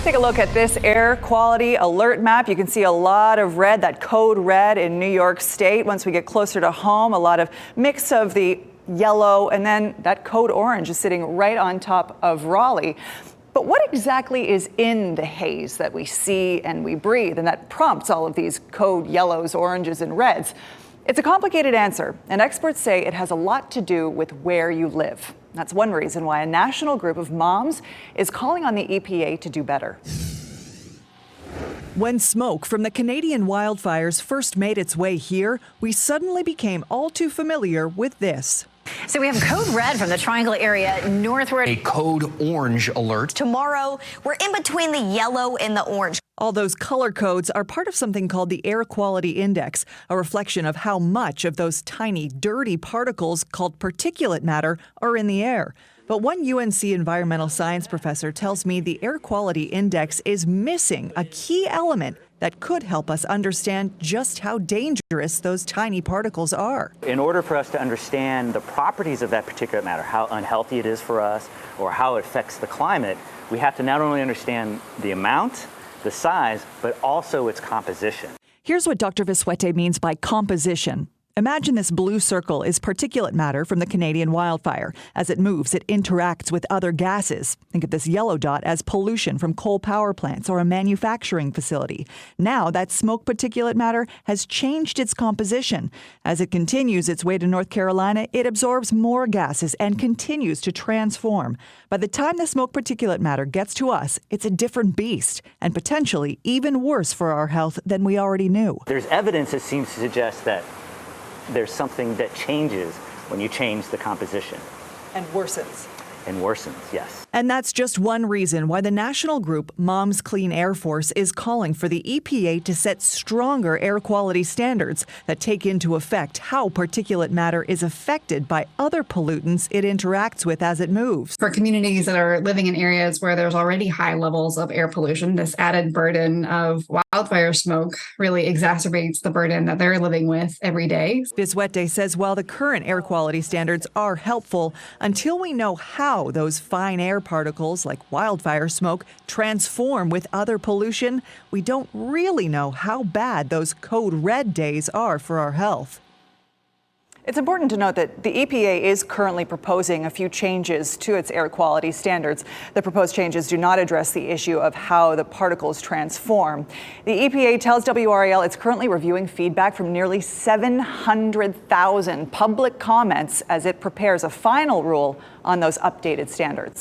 Take a look at this air quality alert map. You can see a lot of red, that code red in New York State. Once we get closer to home, a lot of mix of the yellow, and then that code orange is sitting right on top of Raleigh. But what exactly is in the haze that we see and we breathe and that prompts all of these code yellows, oranges, and reds? It's a complicated answer, and experts say it has a lot to do with where you live. That's one reason why a national group of moms is calling on the EPA to do better. When smoke from the Canadian wildfires first made its way here, we suddenly became all too familiar with this. So we have code red from the Triangle area northward. A code orange alert. Tomorrow, we're in between the yellow and the orange. All those color codes are part of something called the Air Quality Index, a reflection of how much of those tiny, dirty particles called particulate matter are in the air. But one UNC environmental science professor tells me the Air Quality Index is missing a key element that could help us understand just how dangerous those tiny particles are. In order for us to understand the properties of that particulate matter, how unhealthy it is for us, or how it affects the climate, we have to not only understand the amount, the size, but also its composition. Here's what Dr. Viswete means by composition. Imagine this blue circle is particulate matter from the Canadian wildfire. As it moves, it interacts with other gases. Think of this yellow dot as pollution from coal power plants or a manufacturing facility. Now that smoke particulate matter has changed its composition. As it continues its way to North Carolina, it absorbs more gases and continues to transform. By the time the smoke particulate matter gets to us, it's a different beast and potentially even worse for our health than we already knew. There's evidence that seems to suggest that there's something that changes when you change the composition. And worsens. And worsens, yes. And that's just one reason why the national group Moms Clean Air Force is calling for the EPA to set stronger air quality standards that take into effect how particulate matter is affected by other pollutants it interacts with as it moves. For communities that are living in areas where there's already high levels of air pollution, this added burden of wildfire smoke really exacerbates the burden that they're living with every day. Viswete says while the current air quality standards are helpful, until we know how those fine air particles like wildfire smoke transform with other pollution, we don't really know how bad those code red days are for our health. It's important to note that the EPA is currently proposing a few changes to its air quality standards. The proposed changes do not address the issue of how the particles transform. The EPA tells WRAL it's currently reviewing feedback from nearly 700,000 public comments as it prepares a final rule on those updated standards.